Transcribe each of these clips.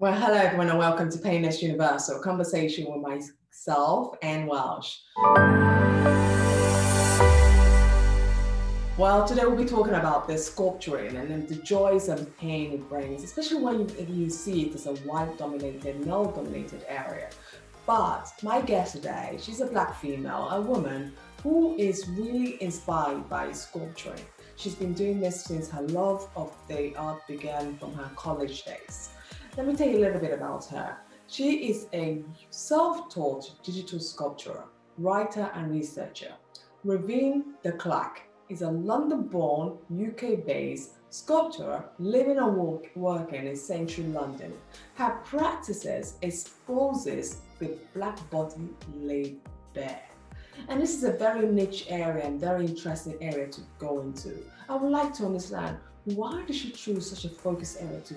Well, hello everyone and welcome to Painless Universal, conversation with myself and Welsh. Well, today we'll be talking about the sculpturing and then the joys and pain it brings, especially when you see it as a white-dominated, male-dominated area. But my guest today, she's a Black female, a woman who is really inspired by sculpturing. She's been doing this since her love of the art began from her college days. Let me tell you a little bit about her. She is a self-taught digital sculptor, writer and researcher. Rayvenn is a London-born, UK-based sculptor living and working in central London. Her practices exposes the Black body laid bare. And this is a very niche area and very interesting area to go into. I would like to understand, why did she choose such a focused area to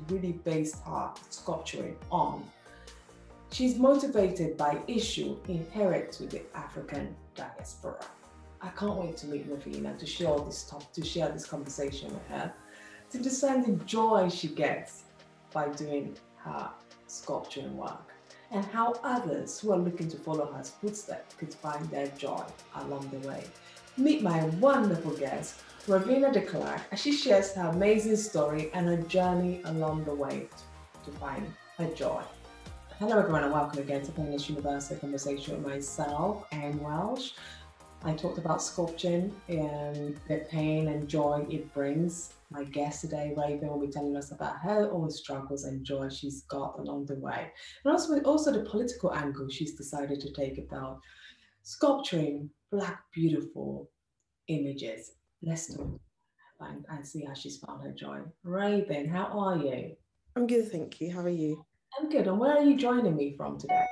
really base her sculpturing on? She's motivated by issue inherent to the African diaspora. I can't wait to meet Rayvenn and to share this conversation with her, to understand the joy she gets by doing her sculpturing work, and how others who are looking to follow her footsteps could find their joy along the way. Meet my wonderful guest, Rayvenn, as she shares her amazing story and her journey along the way to find her joy. Hello everyone and welcome again to Painless Universal, conversation with myself and Welsh. I talked about sculpturing and the pain and joy it brings. My guest today, Rayvenn, will be telling us about her own struggles and joy she's got along the way. And also the political angle she's decided to take about sculpturing Black beautiful images. Let's talk and see how she's found her joy. Rayvenn, how are you? I'm good, thank you. How are you? I'm good. And where are you joining me from today?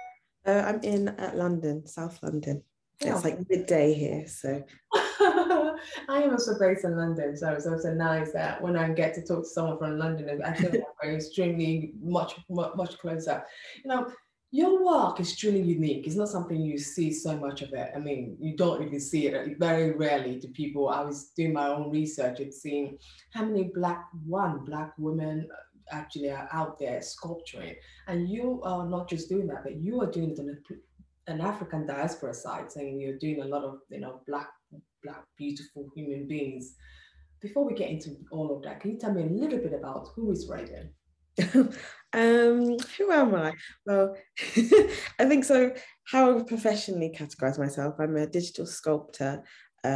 I'm in London, South London. Yeah. It's like midday here, so. I am also based in London, so it's also nice that when I get to talk to someone from London, I feel like we're extremely much closer. Your work is truly unique. It's not something you see so much of it. I mean, you don't even see it very rarely to people. I was doing my own research and seeing how many Black women actually are out there sculpturing. And you are not just doing that, but you are doing it on an African diaspora side, saying you're doing a lot of, Black beautiful human beings. Before we get into all of that, can you tell me a little bit about who is Rayvenn? Who am I? Well, I think so. How I would professionally categorize myself, I'm a digital sculptor,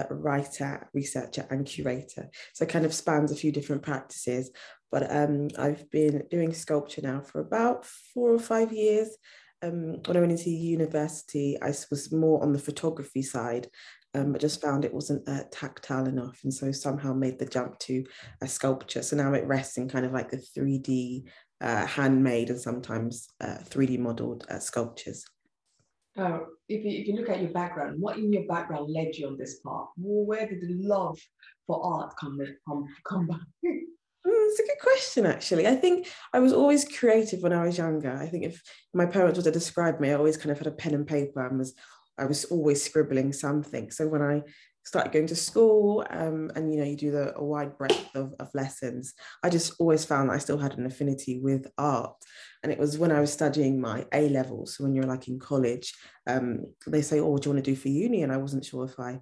writer, researcher, and curator. So it kind of spans a few different practices. But I've been doing sculpture now for about 4 or 5 years. When I went into university, I was more on the photography side. I just found it wasn't tactile enough, and so somehow made the jump to a sculpture. So now it rests in kind of like the 3D, handmade, and sometimes 3D modeled sculptures. Oh, if you look at your background, what in your background led you on this path? Where did the love for art come back? It's a good question, actually. I think I was always creative when I was younger. I think if my parents were to describe me, I always kind of had a pen and paper and I was always scribbling something. So when I started going to school, and you do a wide breadth of lessons, I just always found that I still had an affinity with art. And it was when I was studying my A levels, so when you're like in college, they say, "Oh, what do you want to do for uni?" And I wasn't sure if I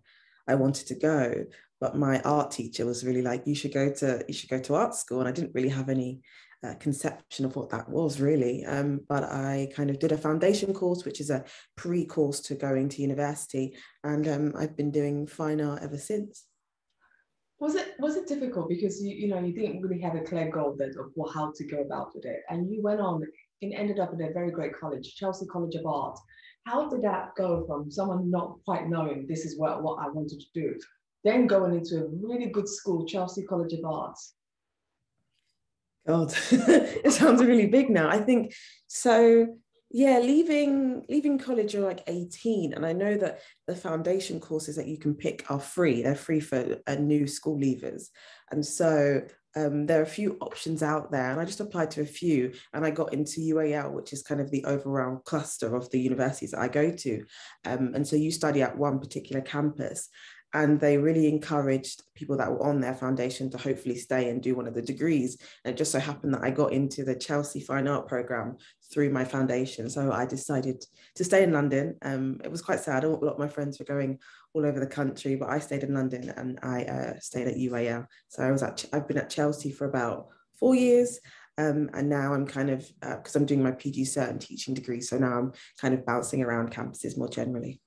wanted to go, but my art teacher was really like, you should go to art school. And I didn't really have any conception of what that was really, but I kind of did a foundation course, which is a pre-course to going to university, and I've been doing fine art ever since. Was it difficult because you didn't really have a clear goal of how to go about with it, and you went on and ended up in a very great college, Chelsea College of Art. How did that go from someone not quite knowing this is what I wanted to do, then going into a really good school, Chelsea College of Art? God, it sounds really big now. I think so. Yeah, leaving college, you're like 18, and I know that the foundation courses that you can pick are free. They're free for new school leavers, and so there are a few options out there, and I just applied to a few, and I got into UAL, which is kind of the overall cluster of the universities that I go to, and so you study at one particular campus. and they really encouraged people that were on their foundation to hopefully stay and do one of the degrees. And it just so happened that I got into the Chelsea Fine Art program through my foundation. So I decided to stay in London. It was quite sad. A lot of my friends were going all over the country, but I stayed in London, and I stayed at UAL. So I've been at Chelsea for about 4 years. And now I'm kind of, because I'm doing my PG Cert and teaching degree, so now I'm kind of bouncing around campuses more generally.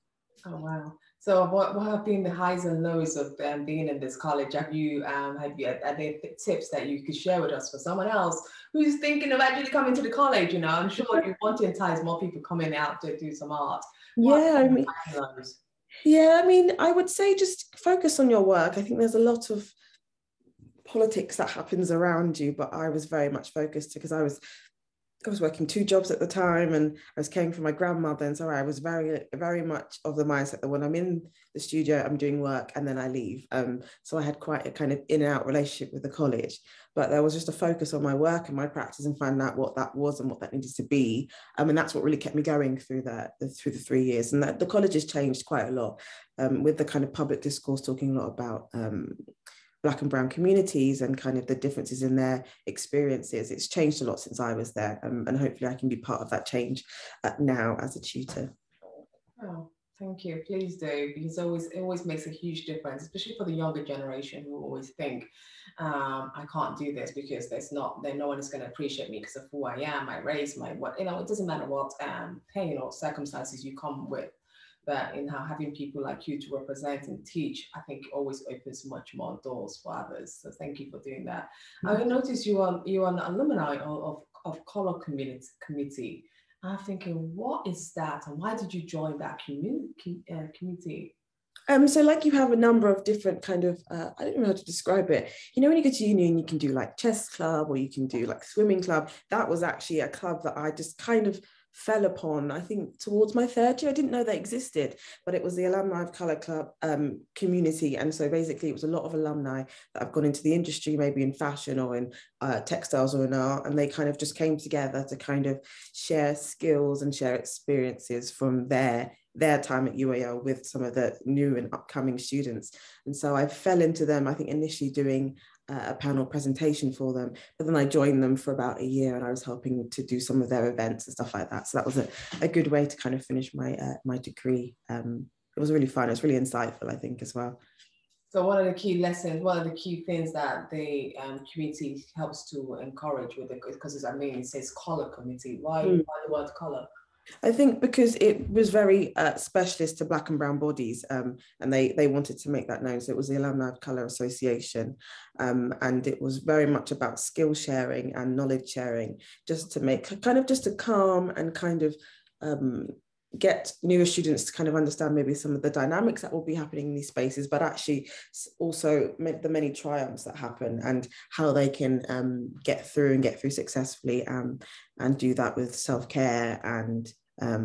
Oh, wow. So what have been the highs and lows of being in this college? Are there tips that you could share with us for someone else who's thinking of actually coming to the college? You know, I'm sure you want to entice more people coming out to do some art. Yeah, I mean, I would say just focus on your work. I think there's a lot of politics that happens around you, but I was very much focused because I was working 2 jobs at the time, and I was caring for my grandmother. And so I was very, very much of the mindset that when I'm in the studio, I'm doing work and then I leave. So I had quite a kind of in and out relationship with the college, but there was just a focus on my work and my practice and finding out what that was and what that needed to be. And that's what really kept me going through the 3 years. And that the college has changed quite a lot, with the kind of public discourse talking a lot about Black and brown communities and kind of the differences in their experiences. It's changed a lot since I was there, and hopefully I can be part of that change now as a tutor. Oh, thank you. Please do, because it always makes a huge difference, especially for the younger generation who always think, I can't do this because no one is going to appreciate me because of who I am, my race, my what, it doesn't matter what pain or circumstances you come with. But in having people like you to represent and teach, I think always opens much more doors for others. So thank you for doing that. I noticed you are an alumni of Color Committee. I'm thinking, what is that, and why did you join that committee? So like you have a number of different kind of, I don't know how to describe it. You know, when you go to uni and you can do like chess club or you can do like swimming club. That was actually a club that I just kind of fell upon, I think, towards my 3rd year. I didn't know they existed, but it was the Alumni of Colour Club community. And so basically it was a lot of alumni that have gone into the industry, maybe in fashion or in textiles or in art, and they kind of just came together to kind of share skills and share experiences from their time at UAL with some of the new and upcoming students. And so I fell into them, I think, initially doing a panel presentation for them, but then I joined them for about a year and I was helping to do some of their events and stuff like that. So that was a good way to kind of finish my degree. It was really fun. It was really insightful, I think, as well. So what are the key lessons, what are the key things that the community helps to encourage with it? Because it says Color Committee. Why the word colour? I think because it was very specialist to Black and brown bodies, and they wanted to make that known. So it was the Alumni of Colour Association, and it was very much about skill sharing and knowledge sharing, just to make just to calm and kind of get newer students to kind of understand maybe some of the dynamics that will be happening in these spaces, but actually also the many triumphs that happen and how they can get through successfully, and do that with self-care and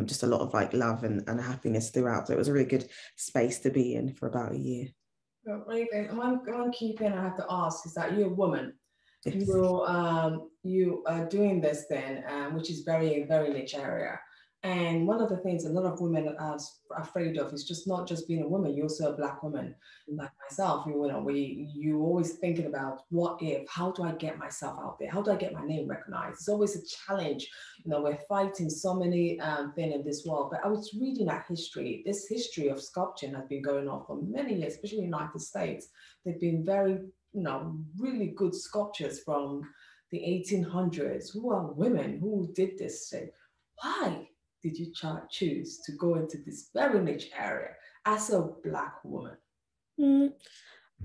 just a lot of like love and happiness throughout. So it was a really good space to be in for about a year. Well, Rayvenn, one key thing I have to ask is that you're a woman. Yes. You are doing this then, which is very, very niche area. And one of the things a lot of women are afraid of is just not just being a woman, you're also a Black woman like myself. You always thinking about what if, how do I get myself out there? How do I get my name recognized? It's always a challenge. We're fighting so many things in this world. But I was reading that history. This history of sculpture has been going on for many years, especially in the United States. They've been very, really good sculptures from the 1800s who are women who did this. So why did you choose to go into this very niche area as a Black woman?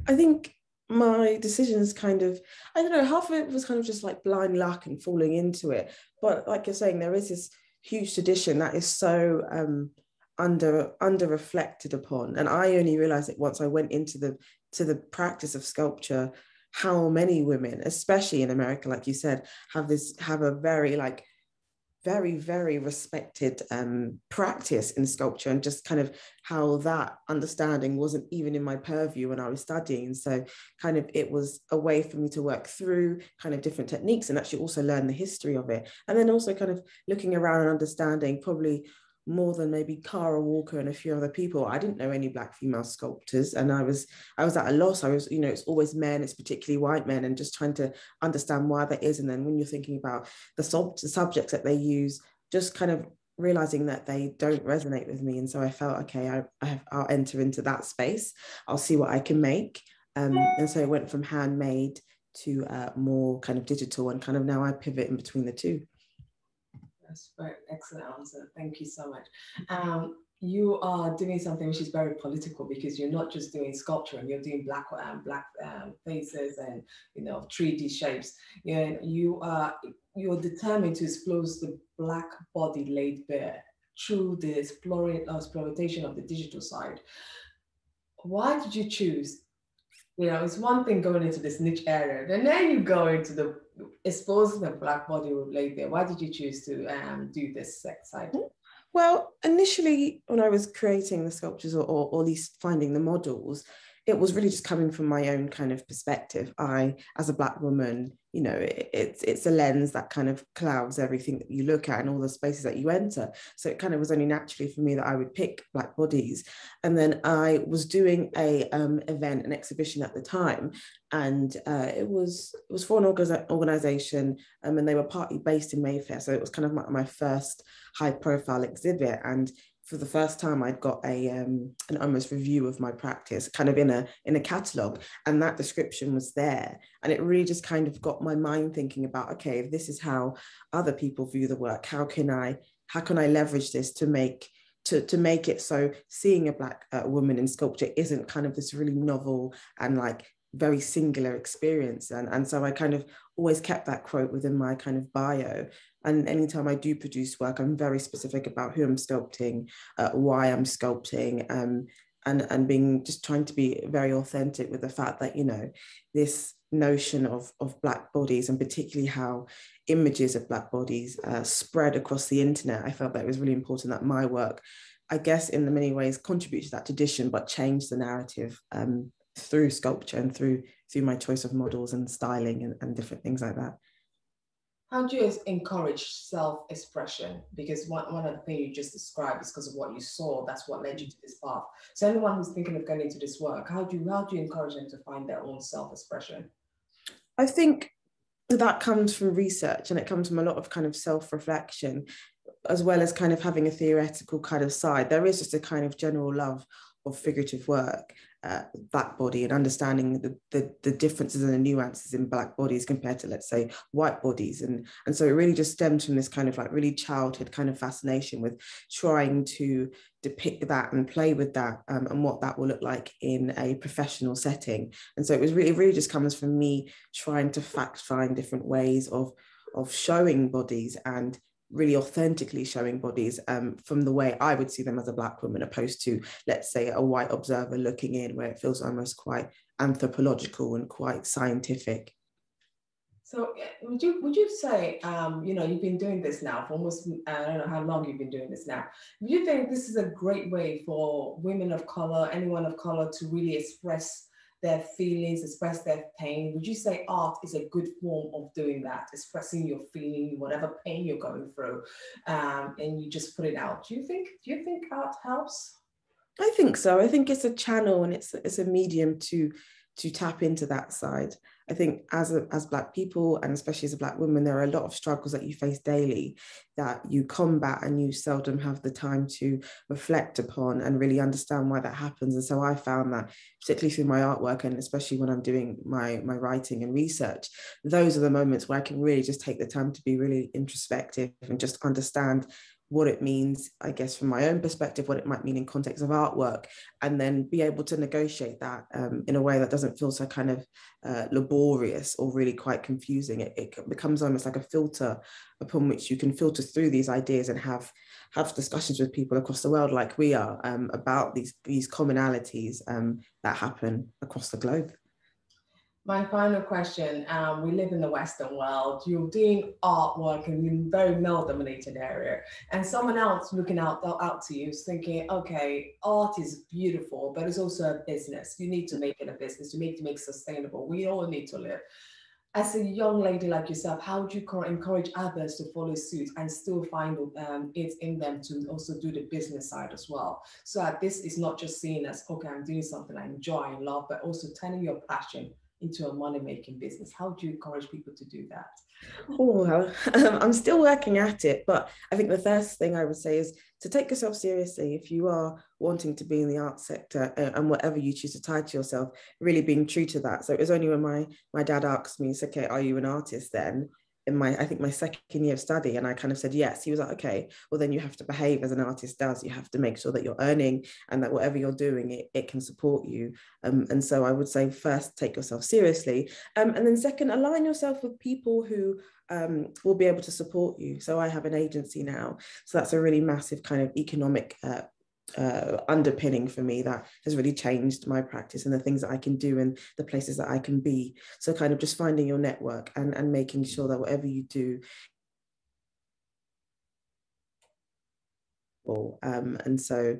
I think my decisions kind of, I don't know, half of it was kind of just like blind luck and falling into it. But like you're saying, there is this huge tradition that is so under reflected upon. And I only realized it once I went into the practice of sculpture, how many women, especially in America, like you said, have a very very respected practice in sculpture, and just kind of how that understanding wasn't even in my purview when I was studying. So kind of it was a way for me to work through kind of different techniques and actually also learn the history of it. And then also kind of looking around and understanding probably more than maybe Cara Walker and a few other people. I didn't know any Black female sculptors, and I was at a loss. I was, it's always men, it's particularly white men, and just trying to understand why that is. And then when you're thinking about the subjects that they use, just kind of realizing that they don't resonate with me. And so I felt, okay, I'll enter into that space. I'll see what I can make. And so it went from handmade to more kind of digital, and kind of now I pivot in between the two. That's very excellent answer. Thank you so much. You are doing something which is very political, because you're not just doing sculpture, and you're doing black faces and 3D shapes. You're determined to expose the Black body laid bare through the exploitation of the digital side. Why did you choose? It's one thing going into this niche area, and then you go into the exposing the Black body laid bare. Why did you choose to do this side? Well, initially, when I was creating the sculptures, or at least finding the models, it was really just coming from my own kind of perspective. I, as a Black woman, it's a lens that kind of clouds everything that you look at and all the spaces that you enter. So it kind of was only naturally for me that I would pick Black bodies. And then I was doing an exhibition at the time, and it was for an organization, and they were partly based in Mayfair. So it was kind of my first high profile exhibit. And for the first time, I'd got an almost review of my practice, kind of in a catalogue, and that description was there. And it really just kind of got my mind thinking about, okay, if this is how other people view the work, how can I leverage this to make it so seeing a Black woman in sculpture isn't kind of this really novel and like very singular experience. And so I kind of always kept that quote within my kind of bio. And anytime I do produce work, I'm very specific about who I'm sculpting, why I'm sculpting, and being just trying to be very authentic with the fact that, this notion of Black bodies, and particularly how images of Black bodies spread across the internet. I felt that it was really important that my work, I guess, in many ways contributes to that tradition, but change the narrative through sculpture and through my choice of models and styling and different things like that. How do you encourage self-expression? Because one of the things you just described is because of what you saw, that's what led you to this path. So anyone who's thinking of going into this work, how do you encourage them to find their own self-expression? I think that comes from research, and it comes from a lot of kind of self-reflection, as well as kind of having a theoretical kind of side. There is just a kind of general love of figurative work, Black body, and understanding the differences and the nuances in Black bodies compared to, let's say, white bodies. And so it really just stems from this kind of like really childhood kind of fascination with trying to depict that and play with that, and what that will look like in a professional setting. And so it really just comes from me trying to find different ways of showing bodies, and really authentically showing bodies from the way I would see them as a Black woman, opposed to, let's say, a white observer looking in, where it feels almost quite anthropological and quite scientific. So would you say, you've been doing this now for almost, I don't know how long you've been doing this now. Do you think this is a great way for women of color, anyone of color, to really express their feelings, express their pain? Would you say art is a good form of doing that, expressing your feeling, whatever pain you're going through, and you just put it out? Do you think art helps? I think so. I think it's a channel, and it's a medium to tap into that side. I think as Black people, and especially as a Black woman, there are a lot of struggles that you face daily that you combat, and you seldom have the time to reflect upon and really understand why that happens. And so I found that, particularly through my artwork, and especially when I'm doing my writing and research, those are the moments where I can really just take the time to be really introspective and just understand what it means, I guess, from my own perspective, what it might mean in context of artwork, and then be able to negotiate that in a way that doesn't feel so kind of laborious or really quite confusing. It becomes almost like a filter upon which you can filter through these ideas and have discussions with people across the world, like we are, about these commonalities that happen across the globe. My final question, we live in the Western world, you're doing artwork in a very male-dominated area, and someone else looking out to you is thinking, okay, art is beautiful, but it's also a business. You need to make it a business. You need to make it sustainable. We all need to live. As a young lady like yourself, how would you encourage others to follow suit and still find it in them to also do the business side as well? So that this is not just seen as, okay, I'm doing something I enjoy and love, but also turning your passion into a money-making business. How do you encourage people to do that? Oh, well, I'm still working at it, but I think the first thing I would say is to take yourself seriously. If you are wanting to be in the arts sector and whatever you choose to title yourself, really being true to that. So it was only when my dad asked me, "So, okay, are you an artist then?" In my, I think my second year of study, and I kind of said yes. He was like, okay, well then you have to behave as an artist does. You have to make sure that you're earning and that whatever you're doing, it can support you. And so I would say first, take yourself seriously. And then second, align yourself with people who will be able to support you. So I have an agency now. So that's a really massive kind of economic underpinning for me that has really changed my practice and the things that I can do and the places that I can be. So kind of just finding your network and making sure that whatever you do, and so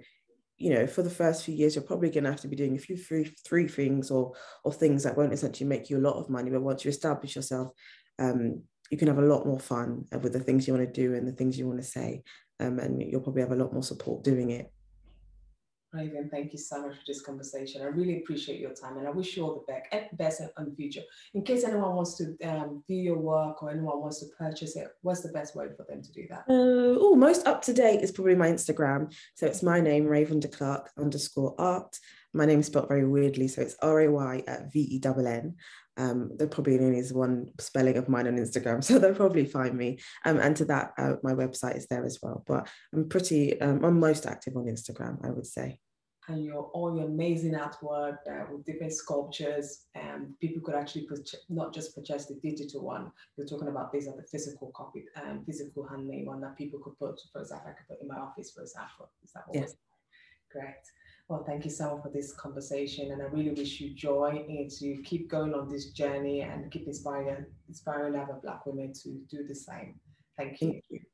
for the first few years, you're probably going to have to be doing a few three things or things that won't essentially make you a lot of money. But once you establish yourself, you can have a lot more fun with the things you want to do and the things you want to say. And you'll probably have a lot more support doing it. Rayvenn, thank you so much for this conversation. I really appreciate your time and I wish you all the best in the future. In case anyone wants to view your work or anyone wants to purchase it, what's the best way for them to do that? Most up to date is probably my Instagram. So it's my name, Rayvenn de Klerk _art. My name is spelled very weirdly, so it's RayVenn. There probably only is one spelling of mine on Instagram, so they'll probably find me. And to that, my website is there as well. But I'm most active on Instagram, I would say. And all your amazing artwork with different sculptures, and people could actually not just purchase the digital one. You're talking about these are the physical copy, physical handmade one that people could put, for example, I could put in my office, for example. Is that what? Yes. Great. Well, thank you so much for this conversation, and I really wish you joy and to keep going on this journey and keep inspiring other Black women to do the same. Thank you. Thank you.